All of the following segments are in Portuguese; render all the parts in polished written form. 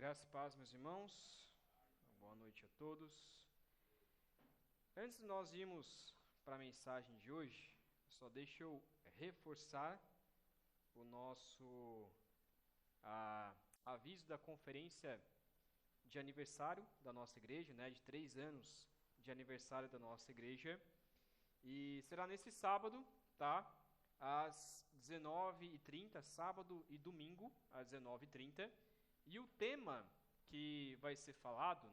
Graça e paz, meus irmãos. Boa noite a todos. Antes de nós irmos para a mensagem de hoje, só deixa eu reforçar o nosso aviso da conferência de aniversário da nossa igreja, de 3 anos de aniversário da nossa igreja. E será nesse sábado, tá? Às 19h30, sábado e domingo, às 19h30. E o tema que vai ser falado,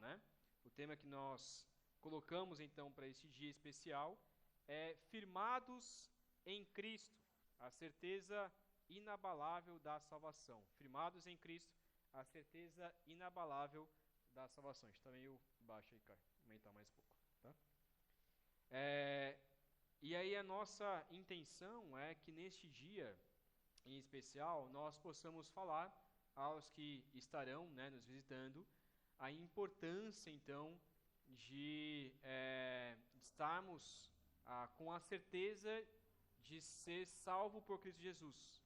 o tema que nós colocamos então para esse dia especial é firmados em Cristo, a certeza inabalável da salvação. Firmados em Cristo, a certeza inabalável da salvação. Está meio baixo aí, cara. Vou aumentar mais um pouco, tá? E aí a nossa intenção é que neste dia, em especial, nós possamos falar aos que estarão nos visitando a importância, então, de estarmos com a certeza de ser salvo por Cristo Jesus,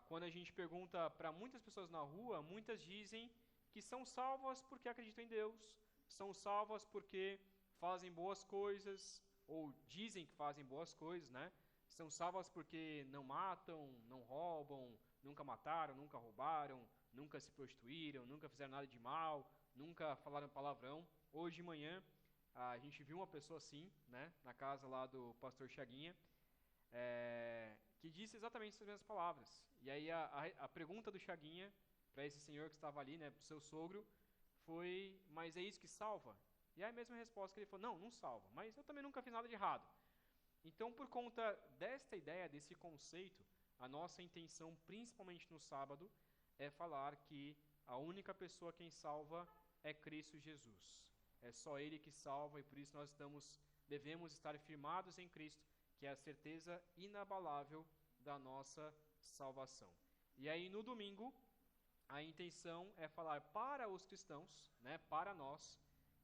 quando a gente pergunta para muitas pessoas na rua, muitas dizem que são salvas porque acreditam em Deus, são salvas porque fazem boas coisas, ou dizem que fazem boas coisas, São salvas porque não matam, não roubam, nunca mataram, nunca roubaram, nunca se prostituíram, nunca fizeram nada de mal, nunca falaram palavrão. Hoje de manhã a gente viu uma pessoa assim, na casa lá do pastor Chaguinha, que disse exatamente essas mesmas palavras. E aí a pergunta do Chaguinha para esse senhor que estava ali, para o seu sogro, foi: mas é isso que salva? E aí a mesma resposta que ele falou: não salva, mas eu também nunca fiz nada de errado. Então, por conta desta ideia, desse conceito, a nossa intenção, principalmente no sábado, é falar que a única pessoa quem salva é Cristo Jesus. É só Ele que salva, e por isso nós devemos estar firmados em Cristo, que é a certeza inabalável da nossa salvação. E aí, no domingo, a intenção é falar para os cristãos, para nós,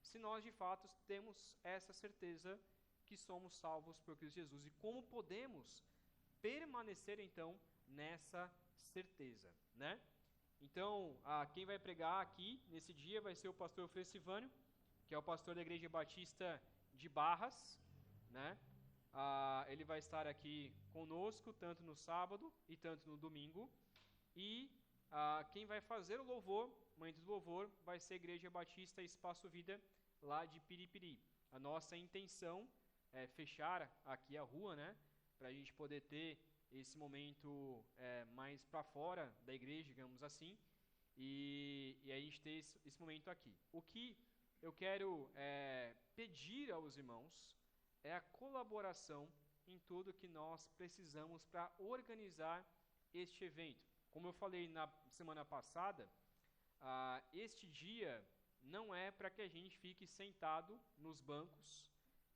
se nós de fato temos essa certeza que somos salvos por Cristo Jesus e como podemos permanecer então nessa certeza, Então, quem vai pregar aqui nesse dia vai ser o pastor Frescivânio, que é o pastor da Igreja Batista de Barras, ele vai estar aqui conosco tanto no sábado e tanto no domingo. E quem vai fazer o louvor, o momento do louvor, vai ser a Igreja Batista Espaço Vida, lá de Piripiri. A nossa intenção é fechar aqui a rua, para a gente poder ter esse momento mais para fora da igreja, digamos assim, e a gente ter esse momento aqui. O que eu quero pedir aos irmãos é a colaboração em tudo que nós precisamos para organizar este evento. Como eu falei na semana passada, este dia não é para que a gente fique sentado nos bancos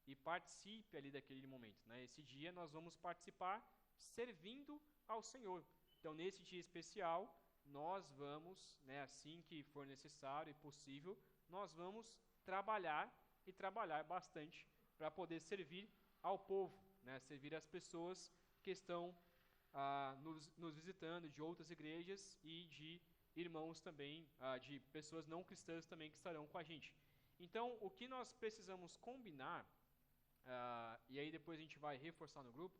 e participe ali daquele momento. Esse dia nós vamos participar servindo ao Senhor. Então, nesse dia especial, nós vamos, assim que for necessário e possível, nós vamos trabalhar e trabalhar bastante para poder servir ao povo, servir as pessoas que estão nos visitando de outras igrejas e de irmãos também, de pessoas não cristãs também que estarão com a gente. Então, o que nós precisamos combinar, e aí depois a gente vai reforçar no grupo,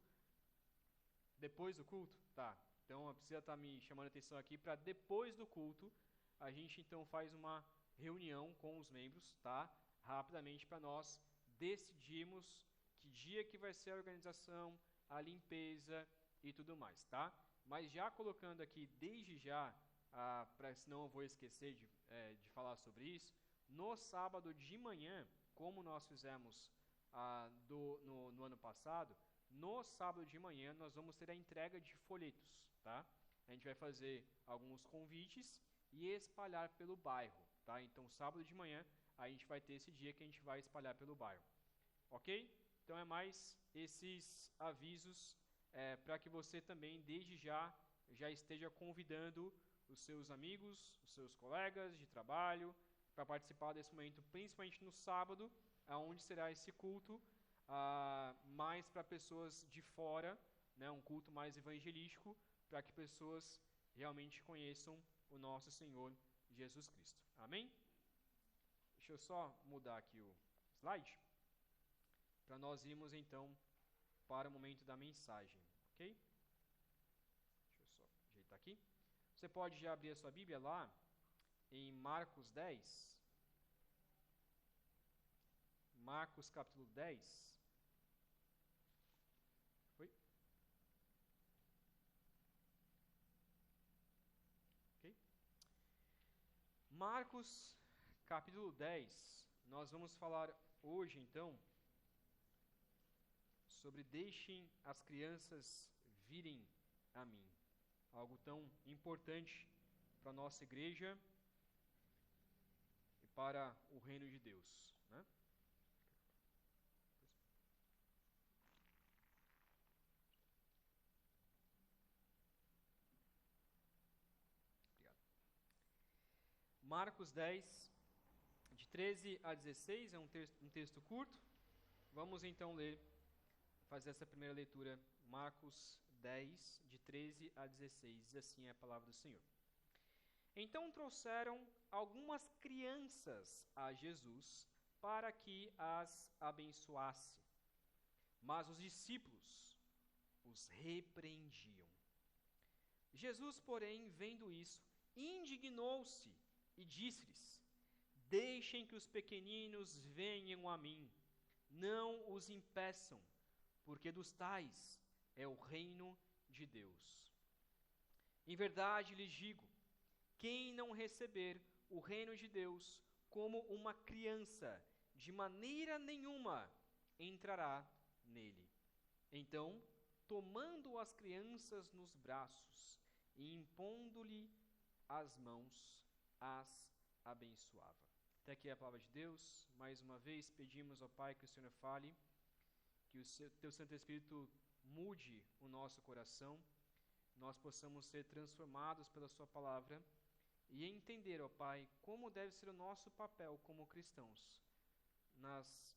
depois do culto, tá? Então, precisa estar me chamando a atenção aqui para depois do culto, a gente então faz uma reunião com os membros, tá? Rapidamente para nós decidirmos que dia que vai ser a organização, a limpeza e tudo mais, tá? Mas já colocando aqui desde já, senão eu vou esquecer de falar sobre isso, no sábado de manhã, como nós fizemos no ano passado, no sábado de manhã nós vamos ter a entrega de folhetos, tá? A gente vai fazer alguns convites e espalhar pelo bairro, tá? Então, sábado de manhã, a gente vai ter esse dia que a gente vai espalhar pelo bairro, ok? Então, é mais esses avisos para que você também, desde já esteja convidando os seus amigos, os seus colegas de trabalho, para participar desse momento, principalmente no sábado, onde será esse culto, mais para pessoas de fora, um culto mais evangelístico, para que pessoas realmente conheçam o nosso Senhor Jesus Cristo. Amém? Deixa eu só mudar aqui o slide, para nós irmos então para o momento da mensagem, ok? Deixa eu só ajeitar aqui. Você pode já abrir a sua Bíblia lá em Marcos 10. Marcos capítulo 10. Oi? Ok? Marcos capítulo 10. Nós vamos falar hoje então sobre deixem as crianças virem a mim. Algo tão importante para a nossa igreja e para o reino de Deus, né? Obrigado. Marcos 10, de 13 a 16, é um texto curto. Vamos então ler, fazer essa primeira leitura, Marcos 10, de 13 a 16, diz assim a palavra do Senhor. Então trouxeram algumas crianças a Jesus para que as abençoasse. Mas os discípulos os repreendiam. Jesus, porém, vendo isso, indignou-se e disse-lhes: Deixem que os pequeninos venham a mim, não os impeçam, porque dos tais é o reino de Deus. Em verdade lhes digo, quem não receber o reino de Deus como uma criança, de maneira nenhuma entrará nele. Então, tomando as crianças nos braços e impondo-lhe as mãos, as abençoava. Até aqui a palavra de Deus. Mais uma vez pedimos ao Pai que o Senhor fale, que o Teu Santo Espírito mude o nosso coração, nós possamos ser transformados pela Sua palavra e entender, ó Pai, como deve ser o nosso papel como cristãos,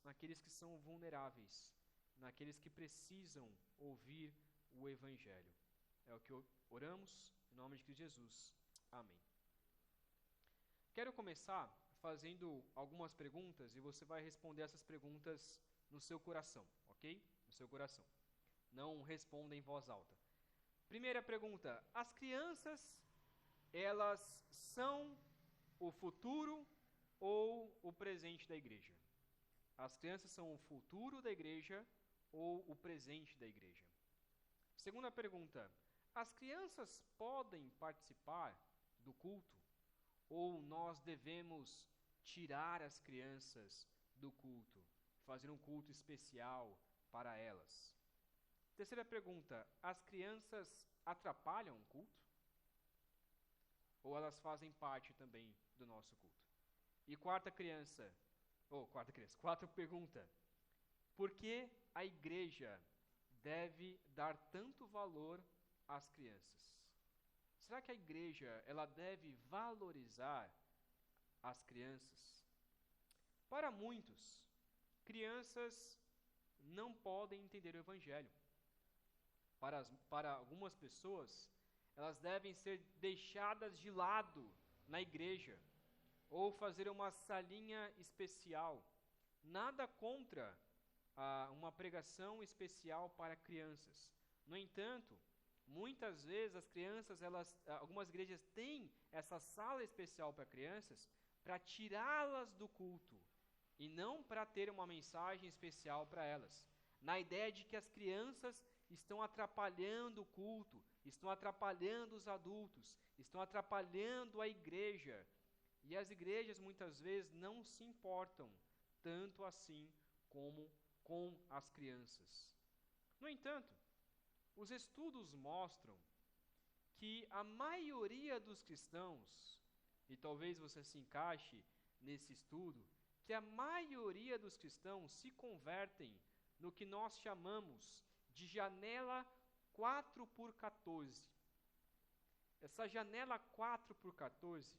naqueles que são vulneráveis, naqueles que precisam ouvir o Evangelho. É o que oramos, em nome de Cristo Jesus. Amém. Quero começar fazendo algumas perguntas e você vai responder essas perguntas no seu coração, ok? No seu coração. Não responda em voz alta. Primeira pergunta: as crianças, elas são o futuro ou o presente da igreja? As crianças são o futuro da igreja ou o presente da igreja? Segunda pergunta: as crianças podem participar do culto ou nós devemos tirar as crianças do culto, fazer um culto especial para elas? Terceira pergunta: as crianças atrapalham o culto? Ou elas fazem parte também do nosso culto? E quarta pergunta: por que a igreja deve dar tanto valor às crianças? Será que a igreja ela deve valorizar as crianças? Para muitos, crianças não podem entender o Evangelho. Para algumas pessoas, elas devem ser deixadas de lado na igreja ou fazer uma salinha especial. Nada contra uma pregação especial para crianças. No entanto, muitas vezes as crianças, algumas igrejas têm essa sala especial para crianças para tirá-las do culto e não para ter uma mensagem especial para elas. Na ideia de que as crianças estão atrapalhando o culto, estão atrapalhando os adultos, estão atrapalhando a igreja. E as igrejas muitas vezes não se importam tanto assim como com as crianças. No entanto, os estudos mostram que a maioria dos cristãos, e talvez você se encaixe nesse estudo, que a maioria dos cristãos se convertem no que nós chamamos de janela 4x14. Essa janela 4x14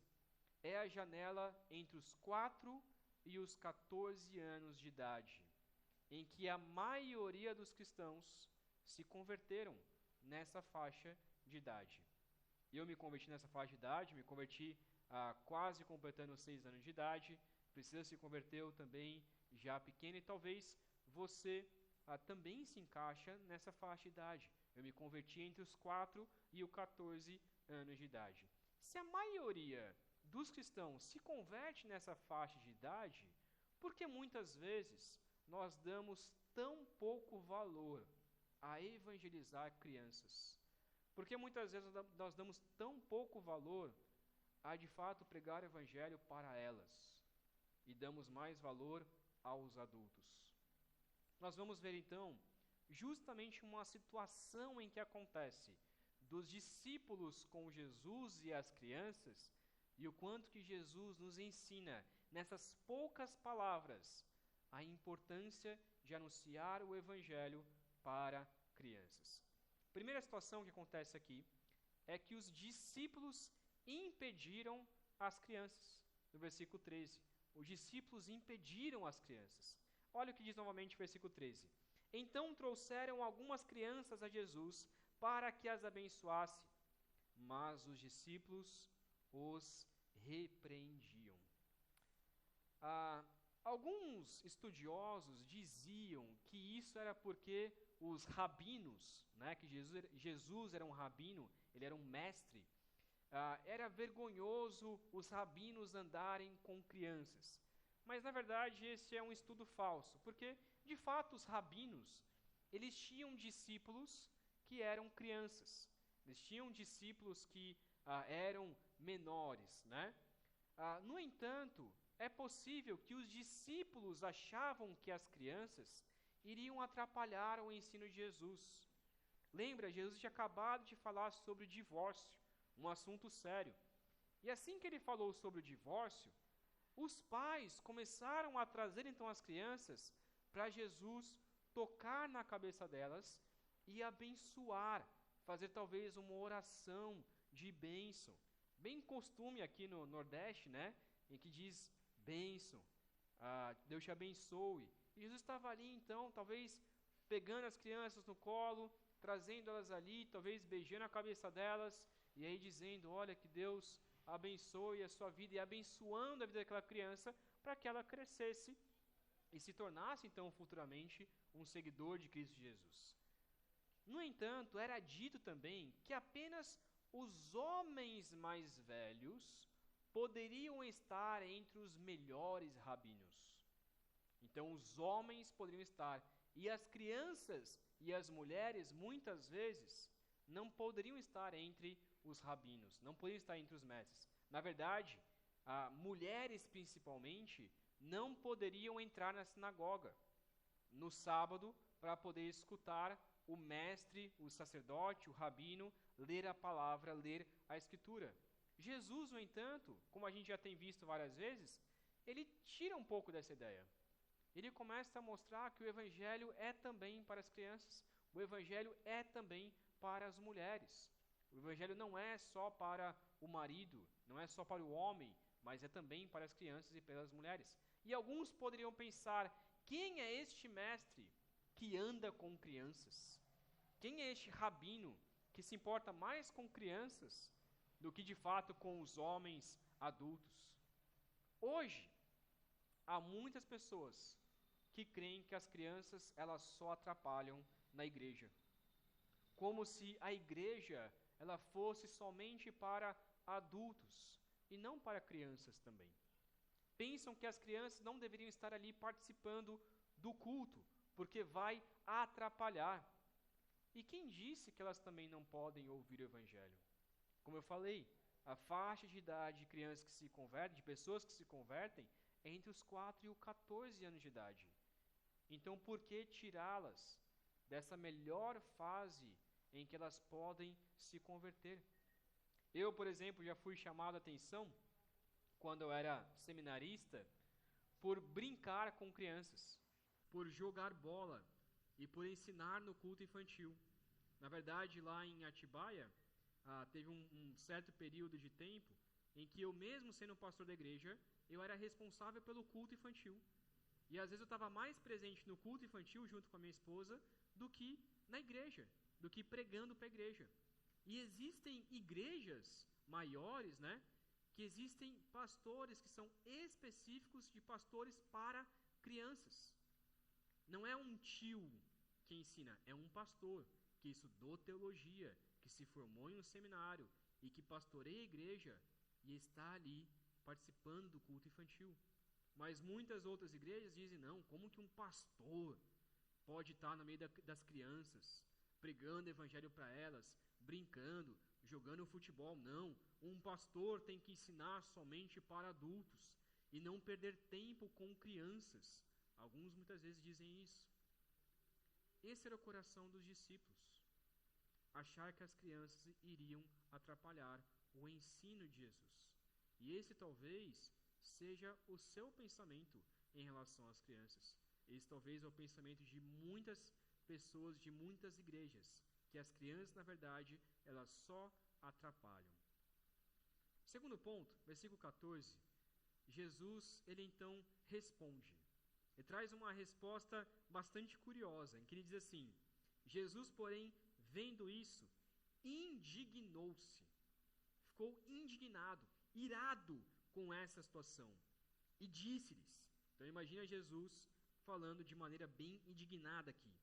é a janela entre os 4 e os 14 anos de idade, em que a maioria dos cristãos se converteram nessa faixa de idade. Eu me converti nessa faixa de idade, me converti quase completando 6 anos de idade, precisa se converteu também já pequeno, e talvez você também se encaixa nessa faixa de idade. Eu me converti entre os 4 e os 14 anos de idade. Se a maioria dos cristãos se converte nessa faixa de idade, por que muitas vezes nós damos tão pouco valor a evangelizar crianças? Porque muitas vezes nós damos tão pouco valor a de fato pregar o evangelho para elas e damos mais valor aos adultos. Nós vamos ver então justamente uma situação em que acontece dos discípulos com Jesus e as crianças, e o quanto que Jesus nos ensina nessas poucas palavras a importância de anunciar o evangelho para crianças. Primeira situação que acontece aqui é que os discípulos impediram as crianças. No versículo 13, os discípulos impediram as crianças. Olha o que diz novamente o versículo 13. Então trouxeram algumas crianças a Jesus para que as abençoasse, mas os discípulos os repreendiam. Alguns estudiosos diziam que isso era porque os rabinos, né, que Jesus era um rabino, ele era um mestre, era vergonhoso os rabinos andarem com crianças. Mas, na verdade, esse é um estudo falso, porque, de fato, os rabinos, eles tinham discípulos que eram crianças. Eles tinham discípulos que eram menores, né? No entanto, é possível que os discípulos achavam que as crianças iriam atrapalhar o ensino de Jesus. Lembra, Jesus tinha acabado de falar sobre o divórcio, um assunto sério. E assim que ele falou sobre o divórcio, os pais começaram a trazer então as crianças para Jesus tocar na cabeça delas e abençoar, fazer talvez uma oração de bênção. Bem costume aqui no Nordeste, né? Em que diz bênção, Deus te abençoe. E Jesus estava ali então, talvez pegando as crianças no colo, trazendo elas ali, talvez beijando a cabeça delas, e aí dizendo, olha, que Deus abençoe a sua vida, e abençoando a vida daquela criança, para que ela crescesse e se tornasse então futuramente um seguidor de Cristo Jesus. No entanto, era dito também que apenas os homens mais velhos poderiam estar entre os melhores rabinos. Então, os homens poderiam estar, e as crianças e as mulheres, muitas vezes, não poderiam estar entre os rabinos, não poderiam estar entre os mestres. Na verdade, mulheres principalmente, não poderiam entrar na sinagoga no sábado para poder escutar o mestre, o sacerdote, o rabino, ler a palavra, ler a escritura. Jesus, no entanto, como a gente já tem visto várias vezes, ele tira um pouco dessa ideia. Ele começa a mostrar que o evangelho é também para as crianças, o evangelho é também para as mulheres. O evangelho não é só para o marido, não é só para o homem, mas é também para as crianças e para as mulheres. E alguns poderiam pensar, quem é este mestre que anda com crianças? Quem é este rabino que se importa mais com crianças do que de fato com os homens adultos? Hoje, há muitas pessoas que creem que as crianças elas só atrapalham na igreja. Como se a igreja ela fosse somente para adultos e não para crianças também. Pensam que as crianças não deveriam estar ali participando do culto, porque vai atrapalhar. E quem disse que elas também não podem ouvir o evangelho? Como eu falei, a faixa de idade de crianças que se convertem, de pessoas que se convertem, é entre os 4 e os 14 anos de idade. Então, por que tirá-las dessa melhor fase em que elas podem se converter? Eu, por exemplo, já fui chamado a atenção, quando eu era seminarista, por brincar com crianças, por jogar bola e por ensinar no culto infantil. Na verdade, lá em Atibaia, teve um certo período de tempo em que eu, mesmo sendo pastor da igreja, eu era responsável pelo culto infantil. E às vezes eu estava mais presente no culto infantil junto com a minha esposa do que na igreja, do que pregando para a igreja. E existem igrejas maiores, né, que existem pastores que são específicos de pastores para crianças. Não é um tio que ensina, é um pastor que estudou teologia, que se formou em um seminário e que pastoreia a igreja e está ali participando do culto infantil. Mas muitas outras igrejas dizem, não, como que um pastor pode estar no meio das crianças, pregando o evangelho para elas, brincando, jogando futebol? Não, um pastor tem que ensinar somente para adultos e não perder tempo com crianças. Alguns muitas vezes dizem isso. Esse era o coração dos discípulos, achar que as crianças iriam atrapalhar o ensino de Jesus. E esse talvez seja o seu pensamento em relação às crianças. Esse talvez é o pensamento de muitas pessoas, de muitas igrejas, que as crianças, na verdade, elas só atrapalham. Segundo ponto, versículo 14, Jesus, ele então responde. Ele traz uma resposta bastante curiosa, em que ele diz assim, Jesus, porém, vendo isso, indignou-se, ficou indignado, irado com essa situação, e disse-lhes, então imagina Jesus falando de maneira bem indignada aqui,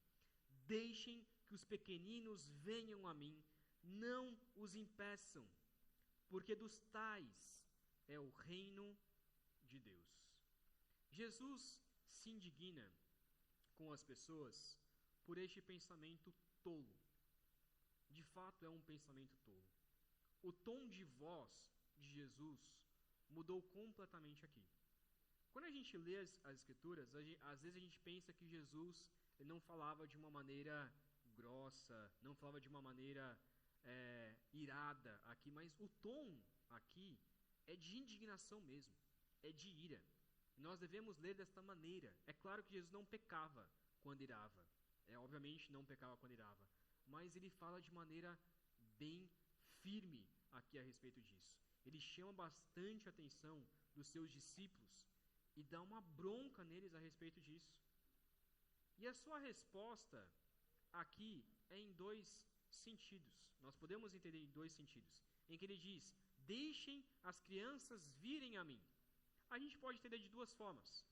deixem que os pequeninos venham a mim, não os impeçam, porque dos tais é o reino de Deus. Jesus se indigna com as pessoas por este pensamento tolo. De fato é um pensamento tolo. O tom de voz de Jesus mudou completamente aqui. Quando a gente lê as escrituras, às vezes a gente pensa que Jesus ele não falava de uma maneira grossa, não falava de uma maneira irada aqui, mas o tom aqui é de indignação mesmo, é de ira. Nós devemos ler desta maneira. É claro que Jesus não pecava quando irava, obviamente não pecava quando irava, mas ele fala de maneira bem firme aqui a respeito disso. Ele chama bastante a atenção dos seus discípulos e dá uma bronca neles a respeito disso. E a sua resposta aqui é em dois sentidos. Nós podemos entender em dois sentidos. Em que ele diz, deixem as crianças virem a mim. A gente pode entender de duas formas.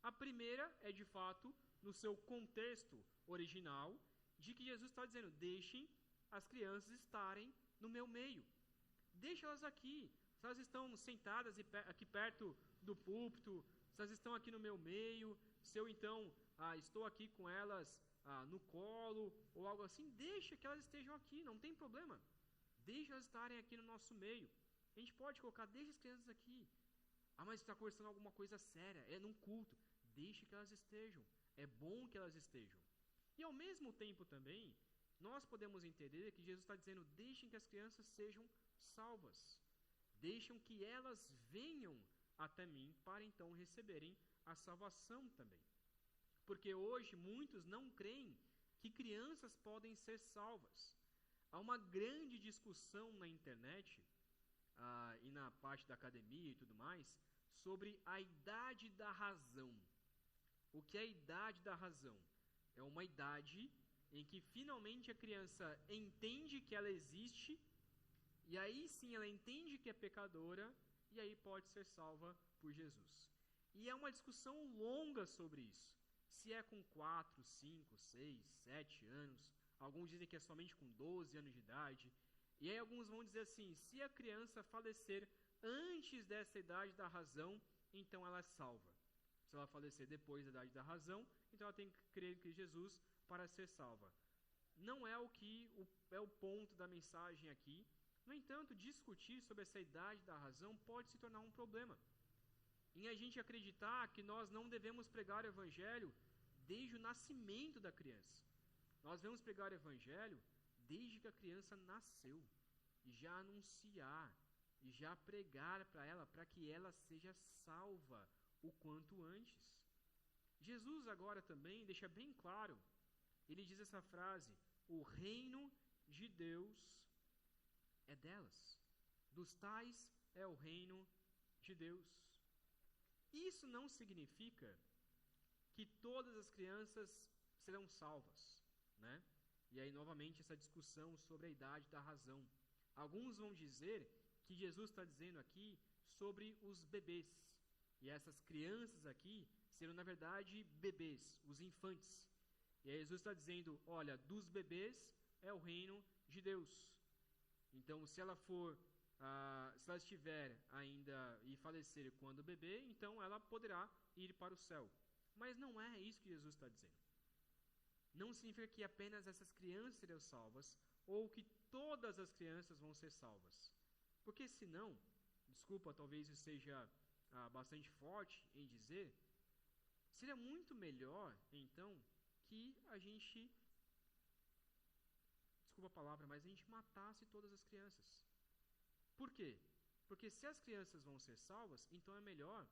A primeira é, de fato, no seu contexto original, de que Jesus está dizendo, deixem as crianças estarem no meu meio. Deixa elas aqui. Se elas estão sentadas aqui perto do púlpito, se elas estão aqui no meu meio, se eu então estou aqui com elas no colo ou algo assim, deixa que elas estejam aqui, não tem problema. Deixa elas estarem aqui no nosso meio. A gente pode colocar, deixa as crianças aqui. Mas está conversando alguma coisa séria, é num culto. Deixe que elas estejam. É bom que elas estejam. E ao mesmo tempo também, nós podemos entender que Jesus está dizendo, deixem que as crianças sejam salvas. Deixem que elas venham até mim para então receberem a salvação também. Porque hoje muitos não creem que crianças podem ser salvas. Há uma grande discussão na internet e na parte da academia e tudo mais, sobre a idade da razão. O que é a idade da razão? É uma idade em que finalmente a criança entende que ela existe, e aí sim ela entende que é pecadora, e aí pode ser salva por Jesus. E é uma discussão longa sobre isso. Se é com 4, 5, 6, 7 anos, alguns dizem que é somente com 12 anos de idade, e aí alguns vão dizer assim, se a criança falecer antes dessa idade da razão, então ela é salva. Se ela falecer depois da idade da razão, então ela tem que crer em Jesus para ser salva. Não é o que é o ponto da mensagem aqui. No entanto, discutir sobre essa idade da razão pode se tornar um problema. Em a gente acreditar que nós não devemos pregar o evangelho desde o nascimento da criança. Nós devemos pregar o evangelho desde que a criança nasceu, e já anunciar, e já pregar para ela, para que ela seja salva o quanto antes. Jesus agora também deixa bem claro, ele diz essa frase, o reino de Deus é delas, dos tais é o reino de Deus. Isso não significa que todas as crianças serão salvas, né? E aí novamente essa discussão sobre a idade da razão. Alguns vão dizer que Jesus está dizendo aqui sobre os bebês. E essas crianças aqui serão, na verdade, bebês, os infantes. E aí Jesus está dizendo, olha, dos bebês é o reino de Deus. Então, se ela estiver ainda e falecer quando bebê, então ela poderá ir para o céu. Mas não é isso que Jesus está dizendo. Não significa que apenas essas crianças serão salvas, ou que todas as crianças vão ser salvas. Porque senão, desculpa, talvez isso seja bastante forte em dizer, seria muito melhor, então, que a gente, desculpa a palavra, mas a gente matasse todas as crianças. Por quê? Porque se as crianças vão ser salvas, então é melhor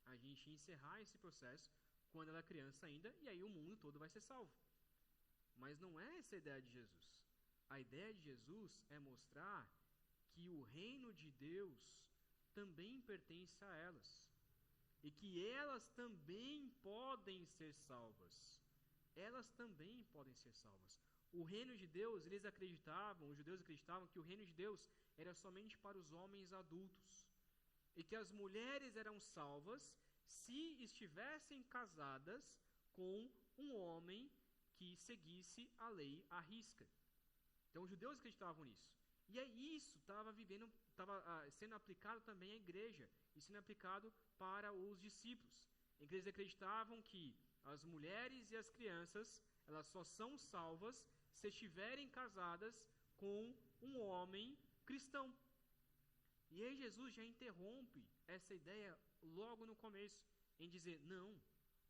a gente encerrar esse processo quando ela é criança ainda, e aí o mundo todo vai ser salvo. Mas não é essa a ideia de Jesus. A ideia de Jesus é mostrar que o reino de Deus também pertence a elas. E que elas também podem ser salvas. Elas também podem ser salvas. O reino de Deus, os judeus acreditavam que o reino de Deus era somente para os homens adultos. E que as mulheres eram salvas se estivessem casadas com um homem que seguisse a lei à risca. Então os judeus acreditavam nisso. E isso estava sendo aplicado também à igreja e sendo aplicado para os discípulos. Em que eles acreditavam que as mulheres e as crianças, elas só são salvas se estiverem casadas com um homem cristão. E aí Jesus já interrompe essa ideia logo no começo, em dizer, não,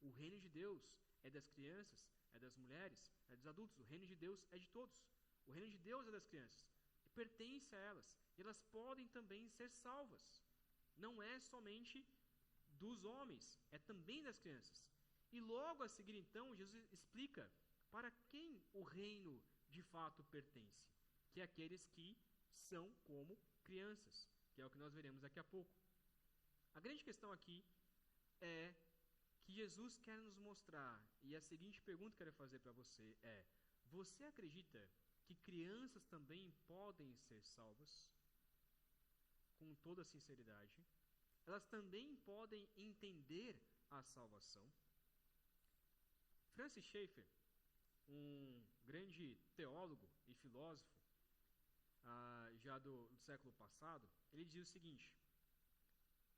o reino de Deus é das crianças, é das mulheres, é dos adultos, o reino de Deus é de todos. O reino de Deus é das crianças, e pertence a elas, e elas podem também ser salvas. Não é somente dos homens, é também das crianças. E logo a seguir então, Jesus explica para quem o reino de fato pertence, que é aqueles que são como crianças, que é o que nós veremos daqui a pouco. A grande questão aqui é que Jesus quer nos mostrar, e a seguinte pergunta que eu quero fazer para você é, você acredita que crianças também podem ser salvas? Com toda sinceridade. Elas também podem entender a salvação? Francis Schaeffer, um grande teólogo e filósofo, já do século passado, ele diz o seguinte,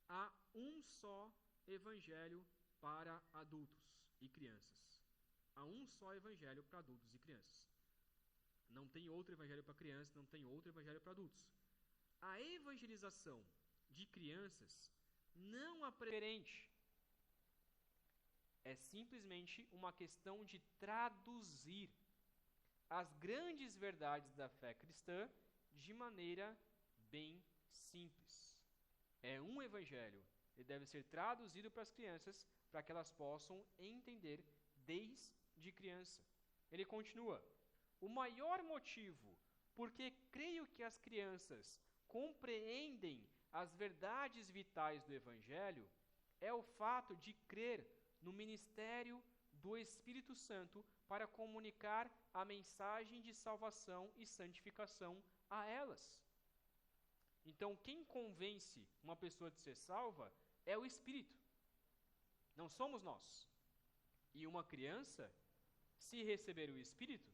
há um só evangelho para adultos e crianças. Há um só evangelho para adultos e crianças. Não tem outro evangelho para crianças, não tem outro evangelho para adultos. A evangelização de crianças não é preferente. É simplesmente uma questão de traduzir as grandes verdades da fé cristã de maneira bem simples. É um evangelho. Ele deve ser traduzido para as crianças para que elas possam entender desde criança. Ele continua, o maior motivo porque creio que as crianças compreendem as verdades vitais do evangelho é o fato de crer no ministério do Espírito Santo para comunicar a mensagem de salvação e santificação a elas. Então, quem convence uma pessoa de ser salva é o Espírito. Não somos nós. E uma criança, se receber o Espírito,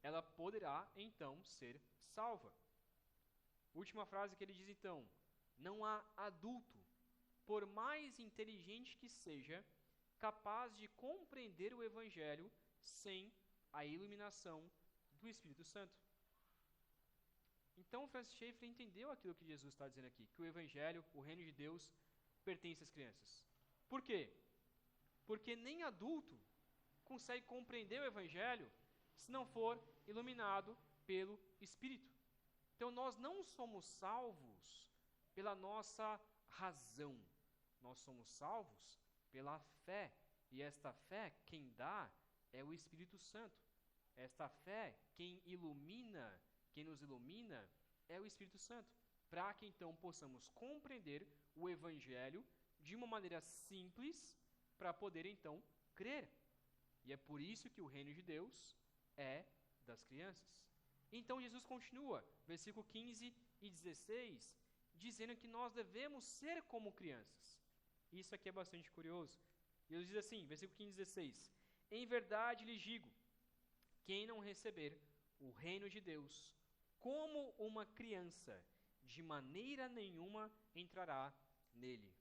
ela poderá, então, ser salva. Última frase que ele diz, então, não há adulto, por mais inteligente que seja, capaz de compreender o Evangelho sem a iluminação do Espírito Santo. Então, Francis Schaeffer entendeu aquilo que Jesus está dizendo aqui, que o Evangelho, o reino de Deus, pertence às crianças. Por quê? Porque nem adulto consegue compreender o Evangelho se não for iluminado pelo Espírito. Então, nós não somos salvos pela nossa razão. Nós somos salvos pela fé. E esta fé, quem dá, é o Espírito Santo. Esta fé, quem nos ilumina, é o Espírito Santo. Para que, então, possamos compreender o Evangelho de uma maneira simples, para poder, então, crer. E é por isso que o reino de Deus é das crianças. Então Jesus continua, versículo 15 e 16, dizendo que nós devemos ser como crianças. Isso aqui é bastante curioso. Jesus diz assim, versículo 15 e 16: Em verdade lhes digo, quem não receber o reino de Deus como uma criança, de maneira nenhuma entrará nele.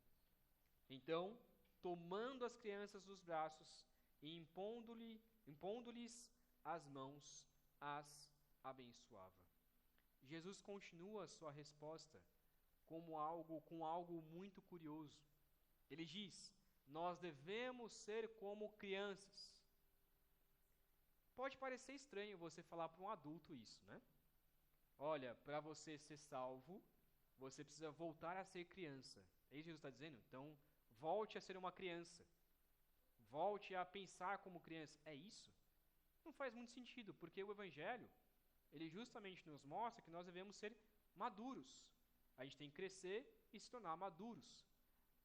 Então, tomando as crianças dos braços e impondo-lhes as mãos, as abençoava. Jesus continua a sua resposta com algo muito curioso. Ele diz: nós devemos ser como crianças. Pode parecer estranho você falar para um adulto isso, né? Olha, para você ser salvo, você precisa voltar a ser criança. É isso que Jesus está dizendo? Então, volte a ser uma criança. Volte a pensar como criança. É isso? Não faz muito sentido, porque o Evangelho, ele justamente nos mostra que nós devemos ser maduros. A gente tem que crescer e se tornar maduros.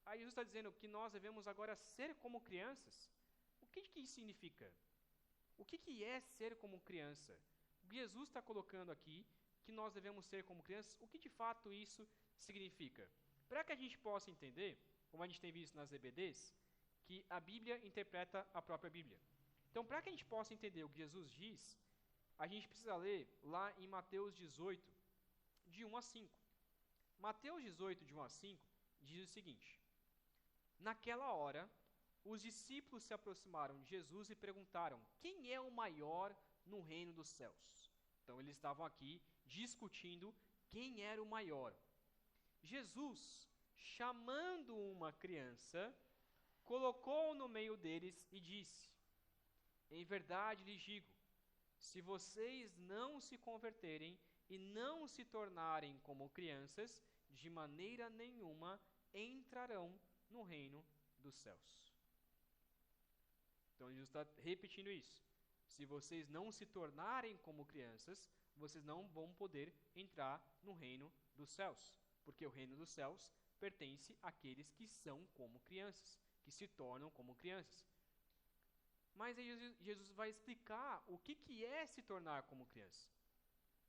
Aí Jesus está dizendo que nós devemos agora ser como crianças. O que isso significa? O que é ser como criança? O que Jesus está colocando aqui, que nós devemos ser como crianças, o que de fato isso significa? Para que a gente possa entender, como a gente tem visto nas EBDs, que a Bíblia interpreta a própria Bíblia. Então, para que a gente possa entender o que Jesus diz, a gente precisa ler lá em Mateus 18, de 1 a 5. Mateus 18, de 1 a 5, diz o seguinte: Naquela hora, os discípulos se aproximaram de Jesus e perguntaram: quem é o maior no reino dos céus? Então, eles estavam aqui discutindo quem era o maior. Jesus, chamando uma criança, colocou-o no meio deles e disse: Em verdade lhes digo, se vocês não se converterem e não se tornarem como crianças, de maneira nenhuma entrarão no reino dos céus. Então Jesus está repetindo isso. Se vocês não se tornarem como crianças, vocês não vão poder entrar no reino dos céus. Porque o reino dos céus pertence àqueles que são como crianças, que se tornam como crianças. Mas aí Jesus vai explicar o que é se tornar como criança.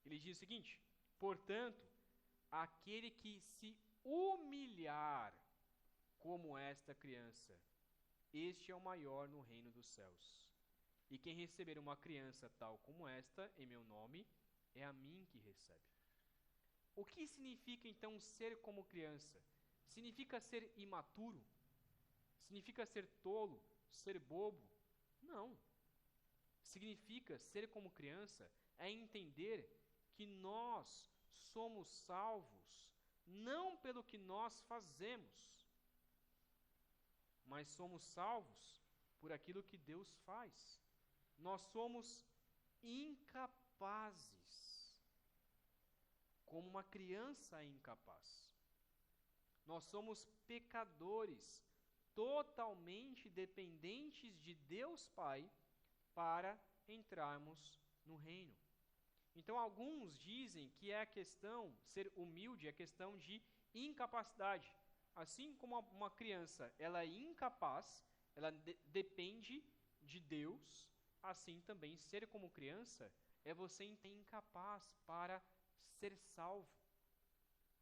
Ele diz o seguinte: portanto, aquele que se humilhar como esta criança, este é o maior no reino dos céus. E quem receber uma criança tal como esta, em meu nome, é a mim que recebe. O que significa então ser como criança? Significa ser imaturo? Significa ser tolo? Ser bobo? Não. Significa ser como criança é entender que nós somos salvos não pelo que nós fazemos, mas somos salvos por aquilo que Deus faz. Nós somos incapazes, como uma criança é incapaz. Nós somos pecadores, totalmente dependentes de Deus Pai para entrarmos no reino. Então, alguns dizem que é a questão, ser humilde, é questão de incapacidade. Assim como uma criança, ela é incapaz, ela depende de Deus, assim também ser como criança é você incapaz para ser salvo.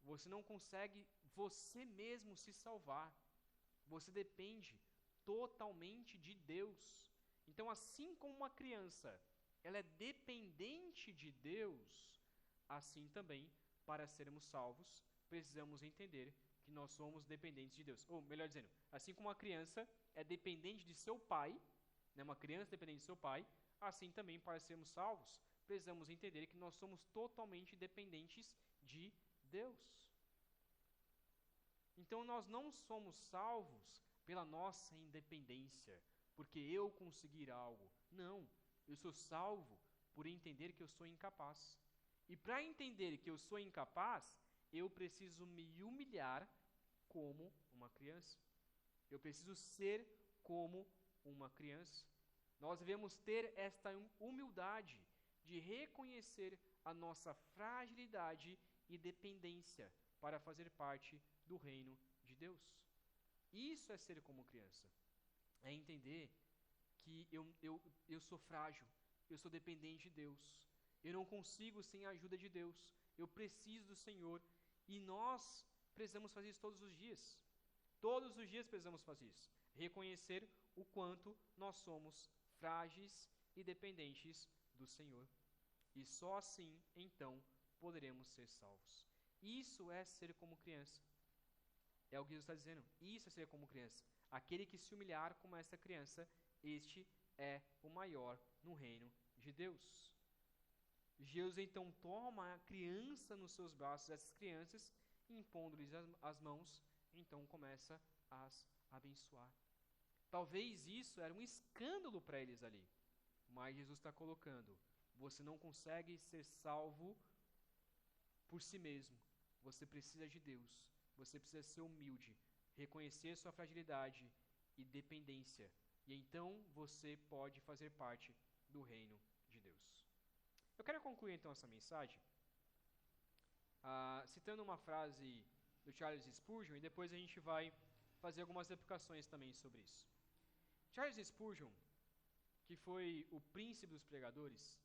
Você não consegue você mesmo se salvar. Você depende totalmente de Deus. Então, assim como uma criança, ela é dependente de Deus, assim também, para sermos salvos, precisamos entender que nós somos dependentes de Deus. Ou, melhor dizendo, assim como uma criança é dependente de seu pai, né, uma criança dependente de seu pai, assim também, para sermos salvos, precisamos entender que nós somos totalmente dependentes de Deus. Então, nós não somos salvos pela nossa independência, porque eu conseguir algo. Não, eu sou salvo por entender que eu sou incapaz. E para entender que eu sou incapaz, eu preciso me humilhar como uma criança. Eu preciso ser como uma criança. Nós devemos ter esta humildade de reconhecer a nossa fragilidade e dependência para fazer parte do reino de Deus. Isso é ser como criança. É entender que eu sou frágil, eu sou dependente de Deus. Eu não consigo sem a ajuda de Deus. Eu preciso do Senhor. E nós precisamos fazer isso todos os dias. Todos os dias precisamos fazer isso. Reconhecer o quanto nós somos frágeis e dependentes do Senhor. E só assim, então, poderemos ser salvos. Isso é ser como criança. É o que Jesus está dizendo. Isso é ser como criança. Aquele que se humilhar como esta criança, este é o maior no reino de Deus. Jesus então toma a criança nos seus braços, essas crianças, impondo-lhes as mãos, então começa a as abençoar. Talvez isso era um escândalo para eles ali, mas Jesus está colocando: você não consegue ser salvo por si mesmo, você precisa de Deus, você precisa ser humilde, reconhecer sua fragilidade e dependência, e então você pode fazer parte do reino de Deus. Eu quero concluir então essa mensagem citando uma frase do Charles Spurgeon, e depois a gente vai fazer algumas aplicações também sobre isso. Charles Spurgeon, que foi o príncipe dos pregadores,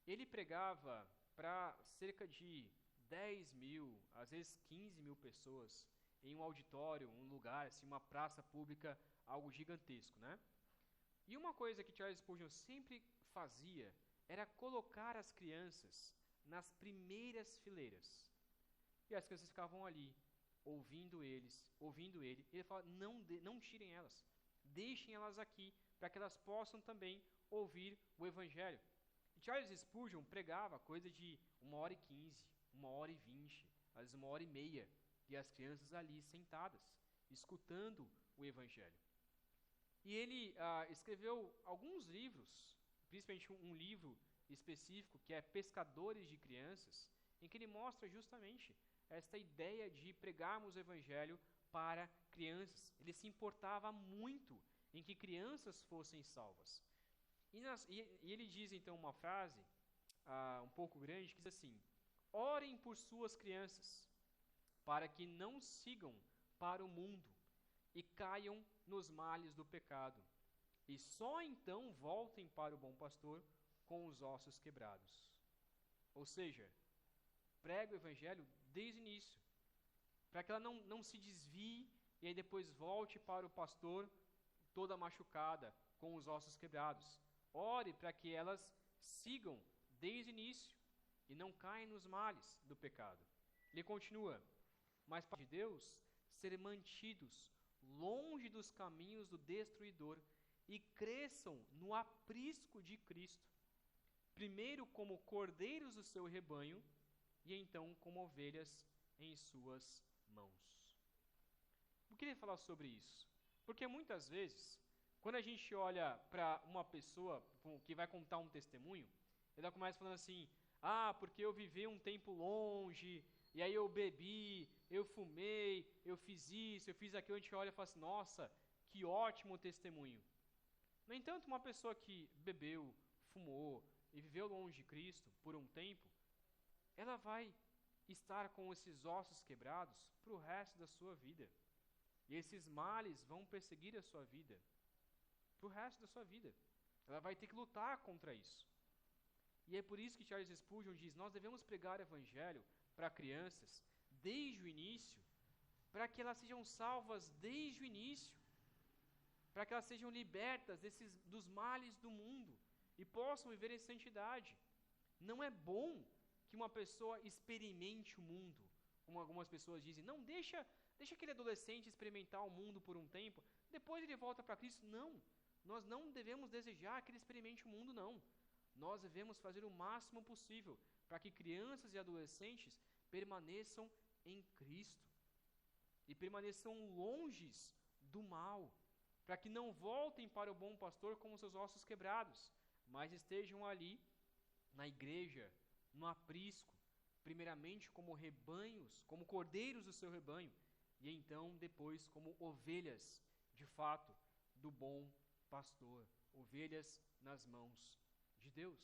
ele pregava para cerca de 10 mil, às vezes 15 mil pessoas, em um auditório, um lugar, assim, uma praça pública, algo gigantesco, né? E uma coisa que Charles Spurgeon sempre fazia era colocar as crianças nas primeiras fileiras. E as crianças ficavam ali, ouvindo ele. Ele fala: não tirem elas, deixem elas aqui, para que elas possam também ouvir o Evangelho. E Charles Spurgeon pregava coisa de 1h15, 1h20, às vezes 1h30, e as crianças ali sentadas, escutando o Evangelho. E ele escreveu alguns livros, principalmente um livro específico, que é Pescadores de Crianças, em que ele mostra justamente esta ideia de pregarmos o Evangelho para crianças. Ele se importava muito em que crianças fossem salvas. E ele diz então uma frase um pouco grande, que diz assim: orem por suas crianças, para que não sigam para o mundo e caiam nos males do pecado, e só então voltem para o bom pastor com os ossos quebrados. Ou seja, prega o Evangelho desde o início, para que ela não se desvie e aí depois volte para o pastor toda machucada, com os ossos quebrados. Ore para que elas sigam desde o início e não caem nos males do pecado. Ele continua: mas para Deus ser mantidos longe dos caminhos do destruidor e cresçam no aprisco de Cristo, primeiro como cordeiros do seu rebanho e então como ovelhas em suas mãos. Por que ele fala sobre isso? Porque muitas vezes, quando a gente olha para uma pessoa que vai contar um testemunho, ela começa falando assim: porque eu vivi um tempo longe, e aí eu bebi, eu fumei, eu fiz isso, eu fiz aquilo. A gente olha e fala assim: nossa, que ótimo testemunho. No entanto, uma pessoa que bebeu, fumou e viveu longe de Cristo por um tempo, ela vai estar com esses ossos quebrados para o resto da sua vida. E esses males vão perseguir a sua vida para o resto da sua vida. Ela vai ter que lutar contra isso. E é por isso que Charles Spurgeon diz: nós devemos pregar o Evangelho para crianças desde o início, para que elas sejam salvas desde o início, para que elas sejam libertas dos males do mundo e possam viver em santidade. Não é bom que uma pessoa experimente o mundo, como algumas pessoas dizem. Não, deixa aquele adolescente experimentar o mundo por um tempo, depois ele volta para Cristo. Não, nós não devemos desejar que ele experimente o mundo, não. Nós devemos fazer o máximo possível para que crianças e adolescentes permaneçam em Cristo e permaneçam longe do mal, para que não voltem para o bom pastor com os seus ossos quebrados, mas estejam ali na igreja, no aprisco, primeiramente como rebanhos, como cordeiros do seu rebanho, e então depois como ovelhas, de fato, do bom pastor, ovelhas nas mãos de Deus.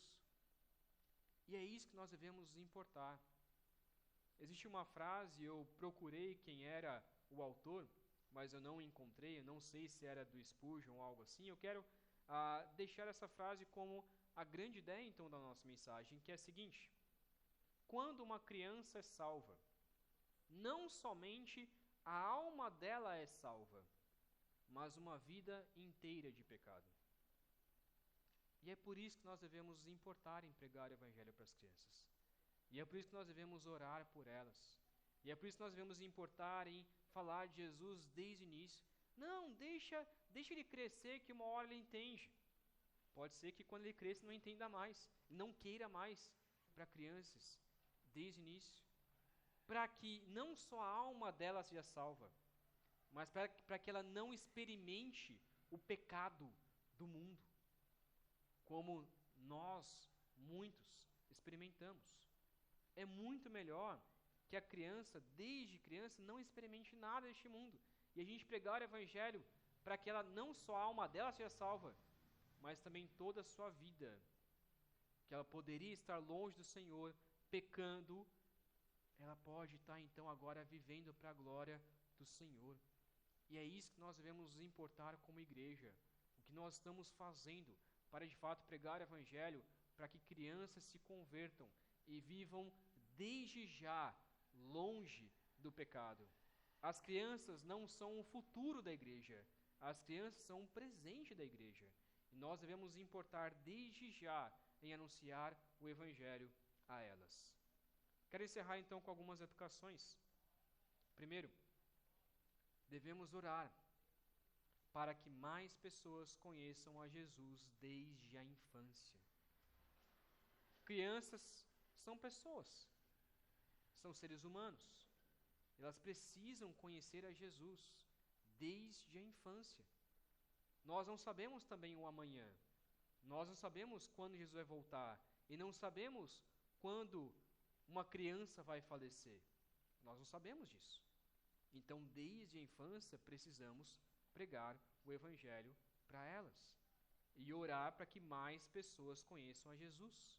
E é isso que nós devemos nos importar. Existe uma frase, eu procurei quem era o autor, mas eu não encontrei, eu não sei se era do Spurgeon ou algo assim. Eu quero deixar essa frase como a grande ideia então da nossa mensagem, que é a seguinte: quando uma criança é salva, não somente a alma dela é salva, mas uma vida inteira de pecado. E é por isso que nós devemos nos importar em pregar o Evangelho para as crianças. E é por isso que nós devemos orar por elas. E é por isso que nós devemos importar em falar de Jesus desde o início. Não, deixa ele crescer que uma hora ele entende. Pode ser que quando ele cresça não entenda mais, não queira mais para crianças, desde o início. Para que não só a alma dela seja salva, mas para que ela não experimente o pecado do mundo, como nós, muitos, experimentamos. É muito melhor que a criança, desde criança, não experimente nada deste mundo. E a gente pregar o Evangelho para que ela, não só a alma dela seja salva, mas também toda a sua vida. Que ela poderia estar longe do Senhor, pecando, ela pode estar então agora vivendo para a glória do Senhor. E é isso que nós devemos nos importar como igreja. O que nós estamos fazendo para de fato pregar o Evangelho, para que crianças se convertam e vivam desde já longe do pecado. As crianças não são o futuro da igreja, as crianças são o presente da igreja. E nós devemos nos importar desde já em anunciar o Evangelho a elas. Quero encerrar então com algumas aplicações. Primeiro, devemos orar para que mais pessoas conheçam a Jesus desde a infância. Crianças são pessoas, são seres humanos. Elas precisam conhecer a Jesus desde a infância. Nós não sabemos também o amanhã. Nós não sabemos quando Jesus vai voltar. E não sabemos quando uma criança vai falecer. Nós não sabemos disso. Então, desde a infância, precisamos pregar o Evangelho para elas. E orar para que mais pessoas conheçam a Jesus.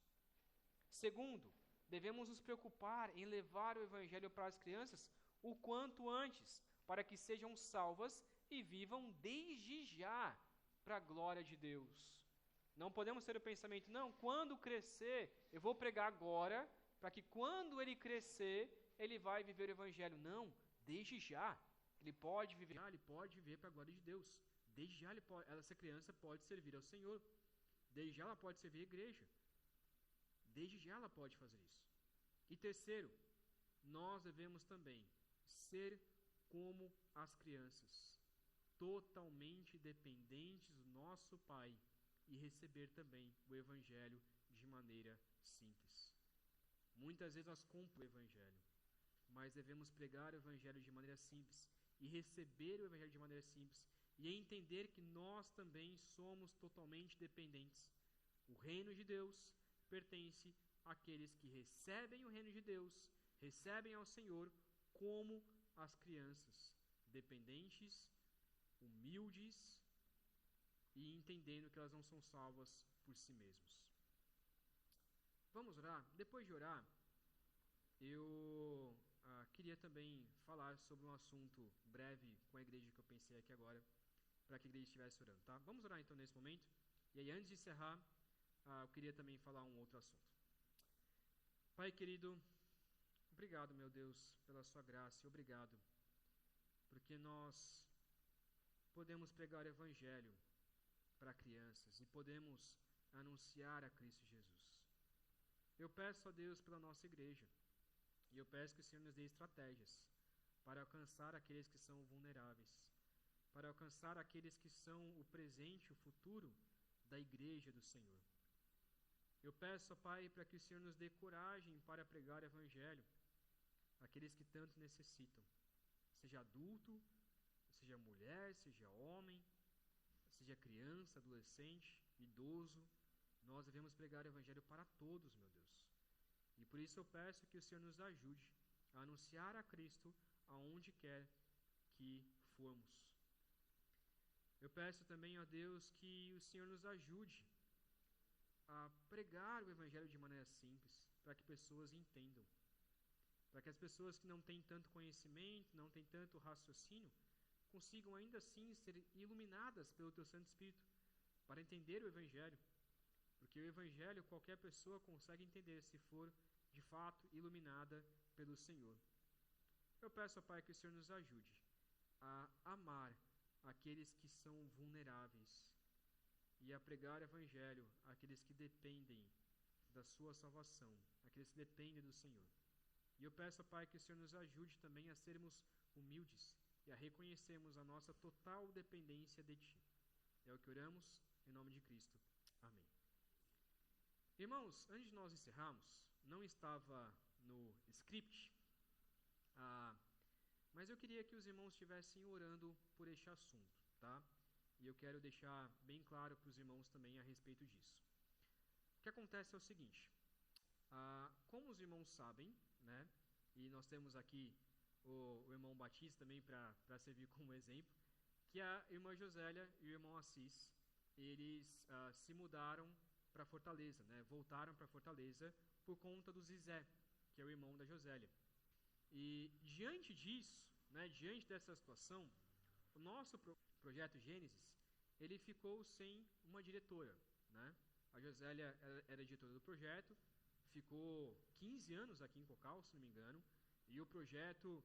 Segundo, devemos nos preocupar em levar o Evangelho para as crianças o quanto antes, para que sejam salvas e vivam desde já para a glória de Deus. Não podemos ter o pensamento, não, quando crescer, eu vou pregar agora, para que quando ele crescer, ele vai viver o Evangelho. Não, desde já, ele pode viver para a glória de Deus. Desde já, essa criança pode servir ao Senhor. Desde já ela pode servir à igreja. Desde já ela pode fazer isso. E terceiro, nós devemos também ser como as crianças, totalmente dependentes do nosso Pai e receber também o Evangelho de maneira simples. Muitas vezes nós cumprimos o Evangelho, mas devemos pregar o Evangelho de maneira simples e receber o Evangelho de maneira simples e entender que nós também somos totalmente dependentes. O reino de Deus pertence àqueles que recebem o reino de Deus, recebem ao Senhor como as crianças, dependentes, humildes e entendendo que elas não são salvas por si mesmos. Vamos orar? Depois de orar, eu queria também falar sobre um assunto breve com a igreja que eu pensei aqui agora, para que a igreja estivesse orando, tá? Vamos orar então nesse momento. E aí, antes de encerrar, eu queria também falar um outro assunto. Pai querido, obrigado, meu Deus, pela sua graça e obrigado, porque nós podemos pregar o Evangelho para crianças e podemos anunciar a Cristo Jesus. Eu peço a Deus pela nossa igreja e eu peço que o Senhor nos dê estratégias para alcançar aqueles que são vulneráveis, para alcançar aqueles que são o presente, o futuro da igreja do Senhor. Eu peço, ó Pai, para que o Senhor nos dê coragem para pregar o Evangelho àqueles que tanto necessitam, seja adulto, seja mulher, seja homem, seja criança, adolescente, idoso. Nós devemos pregar o Evangelho para todos, meu Deus. E por isso eu peço que o Senhor nos ajude a anunciar a Cristo aonde quer que formos. Eu peço também, ó Deus, que o Senhor nos ajude a pregar o Evangelho de maneira simples, para que pessoas entendam. Para que as pessoas que não têm tanto conhecimento, não têm tanto raciocínio, consigam ainda assim ser iluminadas pelo Teu Santo Espírito, para entender o Evangelho. Porque o Evangelho qualquer pessoa consegue entender se for, de fato, iluminada pelo Senhor. Eu peço, ó Pai, que o Senhor nos ajude a amar aqueles que são vulneráveis e a pregar o Evangelho àqueles que dependem da sua salvação, aqueles que dependem do Senhor. E eu peço, ó Pai, que o Senhor nos ajude também a sermos humildes e a reconhecermos a nossa total dependência de Ti. É o que oramos, em nome de Cristo. Amém. Irmãos, antes de nós encerrarmos, não estava no script, mas eu queria que os irmãos estivessem orando por este assunto, tá? E eu quero deixar bem claro para os irmãos também a respeito disso. O que acontece é o seguinte, como os irmãos sabem, né, e nós temos aqui o irmão Batista também para servir como exemplo, que a irmã Josélia e o irmão Assis, eles se mudaram para Fortaleza, né, voltaram para Fortaleza por conta do Zizé, que é o irmão da Josélia. E diante disso, né, diante dessa situação, o nosso projeto Gênesis, ele ficou sem uma diretora, né? A Josélia era diretora do projeto, ficou 15 anos aqui em Cocal, se não me engano, e o projeto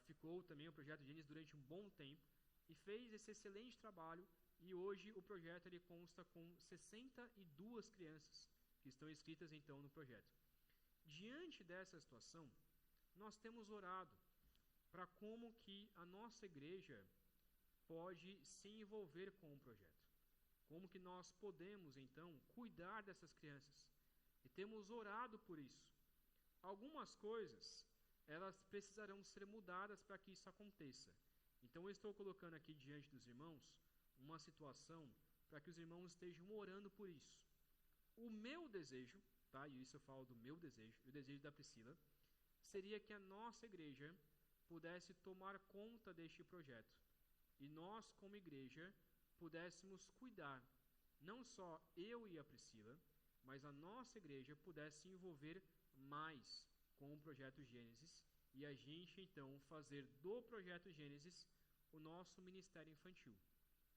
ficou também, o projeto Gênesis, durante um bom tempo, e fez esse excelente trabalho, e hoje o projeto ele consta com 62 crianças que estão inscritas então no projeto. Diante dessa situação, nós temos orado para como que a nossa igreja pode se envolver com o projeto. Como que nós podemos, então, cuidar dessas crianças. E temos orado por isso. Algumas coisas, elas precisarão ser mudadas para que isso aconteça. Então, eu estou colocando aqui diante dos irmãos uma situação para que os irmãos estejam orando por isso. O meu desejo, tá? E isso eu falo do meu desejo, e o desejo da Priscila, seria que a nossa igreja pudesse tomar conta deste projeto. E nós, como igreja, pudéssemos cuidar, não só eu e a Priscila, mas a nossa igreja pudesse se envolver mais com o projeto Gênesis e a gente, então, fazer do projeto Gênesis o nosso ministério infantil.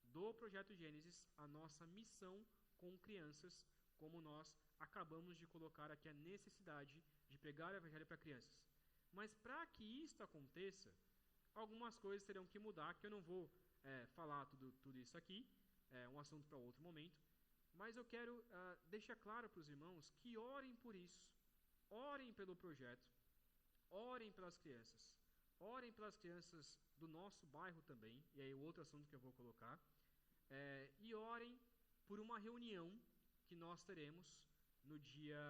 Do projeto Gênesis, a nossa missão com crianças, como nós acabamos de colocar aqui a necessidade de pregar o evangelho para crianças. Mas para que isso aconteça, algumas coisas terão que mudar, que eu não vou falar tudo isso aqui, é um assunto para outro momento, mas eu quero deixar claro para os irmãos que orem por isso, orem pelo projeto, orem pelas crianças do nosso bairro também, e aí o outro assunto que eu vou colocar, e orem por uma reunião que nós teremos no dia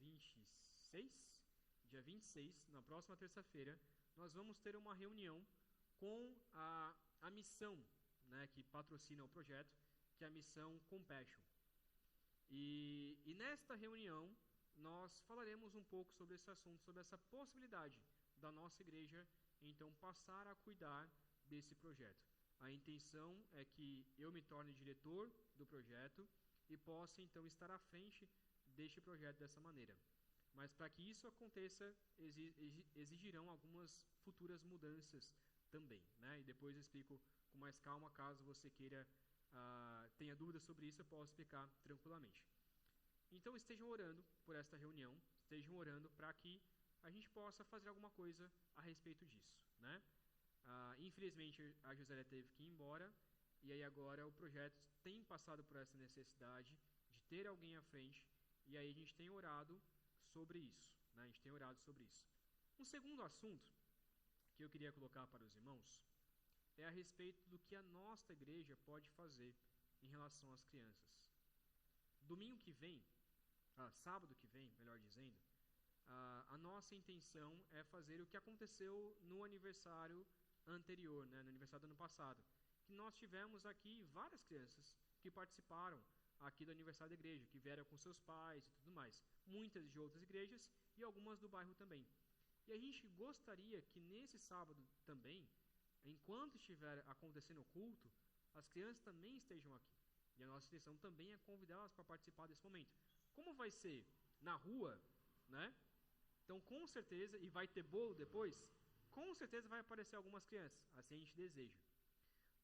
26, na próxima terça-feira, nós vamos ter uma reunião com a missão, né, que patrocina o projeto, que é a missão Compassion. E nesta reunião, nós falaremos um pouco sobre esse assunto, sobre essa possibilidade da nossa igreja, então, passar a cuidar desse projeto. A intenção é que eu me torne diretor do projeto e possa, então, estar à frente deste projeto dessa maneira. Mas para que isso aconteça, exigirão algumas futuras mudanças também, né? E depois eu explico com mais calma, caso você queira, tenha dúvidas sobre isso, eu posso explicar tranquilamente. Então estejam orando por esta reunião, estejam orando para que a gente possa fazer alguma coisa a respeito disso, né? Infelizmente a Josélia teve que ir embora, e aí agora o projeto tem passado por essa necessidade de ter alguém à frente, e aí a gente tem orado sobre isso, né? A gente tem orado sobre isso. Um segundo assunto que eu queria colocar para os irmãos é a respeito do que a nossa igreja pode fazer em relação às crianças. Domingo que vem, sábado que vem, melhor dizendo, a nossa intenção é fazer o que aconteceu no aniversário anterior, né, no aniversário do ano passado, que nós tivemos aqui várias crianças que participaram aqui do aniversário da igreja, que vieram com seus pais e tudo mais, muitas de outras igrejas e algumas do bairro também. E a gente gostaria que nesse sábado também, enquanto estiver acontecendo o culto, as crianças também estejam aqui. E a nossa intenção também é convidá-las para participar desse momento. Como vai ser na rua, né? Então, com certeza, e vai ter bolo depois, com certeza vai aparecer algumas crianças, assim a gente deseja.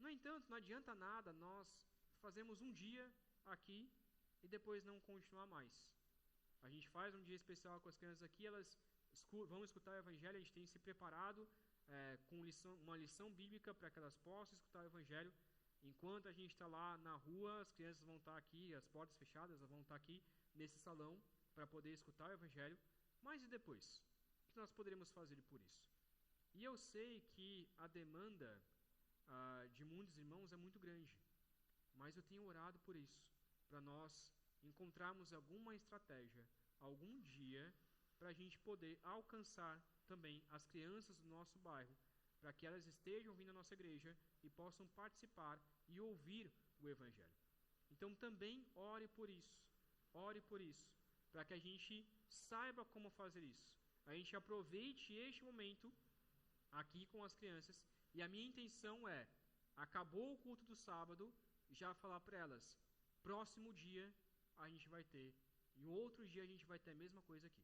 No entanto, não adianta nada nós fazermos um dia aqui e depois não continuar mais. A gente faz um dia especial com as crianças aqui, elas vão escutar o Evangelho, a gente tem se preparado com uma lição bíblica para que elas possam escutar o Evangelho. Enquanto a gente está lá na rua, as crianças vão estar aqui, as portas fechadas, elas vão estar aqui nesse salão para poder escutar o Evangelho. Mas e depois? O que nós poderemos fazer por isso? E eu sei que a demanda de muitos irmãos é muito grande, mas eu tenho orado por isso, para nós encontrarmos alguma estratégia, algum dia, para a gente poder alcançar também as crianças do nosso bairro, para que elas estejam vindo à nossa igreja e possam participar e ouvir o Evangelho. Então também ore por isso, para que a gente saiba como fazer isso. A gente aproveite este momento aqui com as crianças, e a minha intenção é, acabou o culto do sábado, já falar para elas, próximo dia a gente vai ter, e outro dia a gente vai ter a mesma coisa aqui.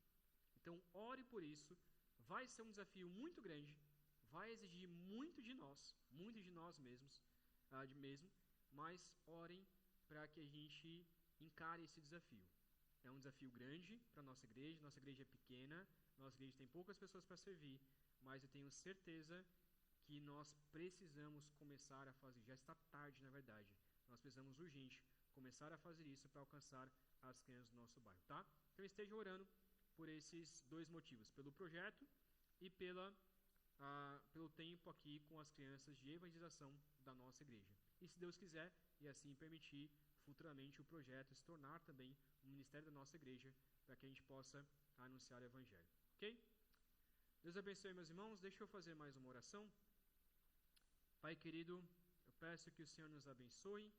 Então ore por isso, vai ser um desafio muito grande, vai exigir muito de nós mesmo, mas orem para que a gente encare esse desafio. É um desafio grande para a nossa igreja é pequena, nossa igreja tem poucas pessoas para servir, mas eu tenho certeza que nós precisamos começar a fazer, já está tarde na verdade, nós precisamos urgente começar a fazer isso para alcançar as crianças do nosso bairro, tá? Então esteja orando por esses dois motivos, pelo projeto e pelo tempo aqui com as crianças de evangelização da nossa igreja. E se Deus quiser, e assim permitir, futuramente o projeto se tornar também um ministério da nossa igreja, para que a gente possa anunciar o Evangelho. Ok? Deus abençoe, meus irmãos. Deixa eu fazer mais uma oração. Pai querido, eu peço que o Senhor nos abençoe,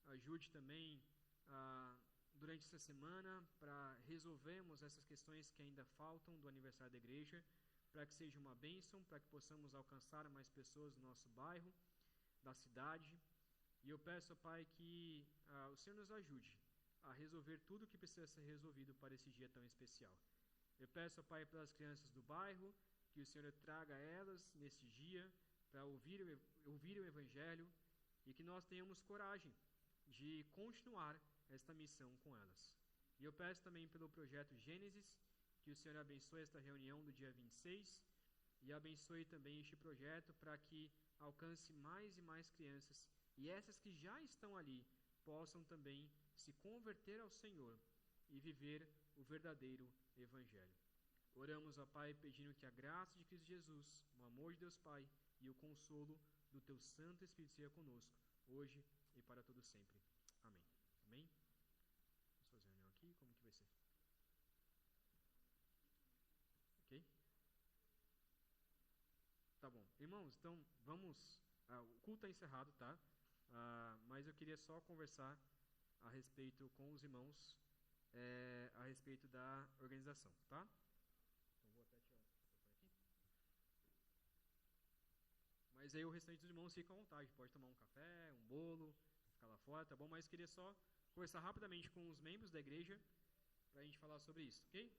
ajude também durante essa semana para resolvermos essas questões que ainda faltam do aniversário da igreja, para que seja uma bênção, para que possamos alcançar mais pessoas do nosso bairro, da cidade. E eu peço, Pai, que o Senhor nos ajude a resolver tudo o que precisa ser resolvido para esse dia tão especial. Eu peço, Pai, pelas crianças do bairro, que o Senhor traga elas nesse dia para ouvir o Evangelho e que nós tenhamos coragem de continuar esta missão com elas. E eu peço também pelo projeto Gênesis, que o Senhor abençoe esta reunião do dia 26 e abençoe também este projeto para que alcance mais e mais crianças e essas que já estão ali possam também se converter ao Senhor e viver o verdadeiro Evangelho. Oramos, ó Pai, pedindo que a graça de Cristo Jesus, o amor de Deus Pai e o consolo do Teu Santo Espírito seja conosco, hoje e para todo sempre. Amém. Amém? Vamos fazer a reunião aqui, como que vai ser? Ok? Tá bom. Irmãos, então vamos... o culto está encerrado, tá? Mas eu queria só conversar a respeito com os irmãos a respeito da organização, tá? Então vou até tirar aqui. Mas aí o restante dos irmãos fica à vontade, pode tomar um café, um bolo, ficar lá fora, tá bom? Mas queria só conversar rapidamente com os membros da igreja para a gente falar sobre isso, ok?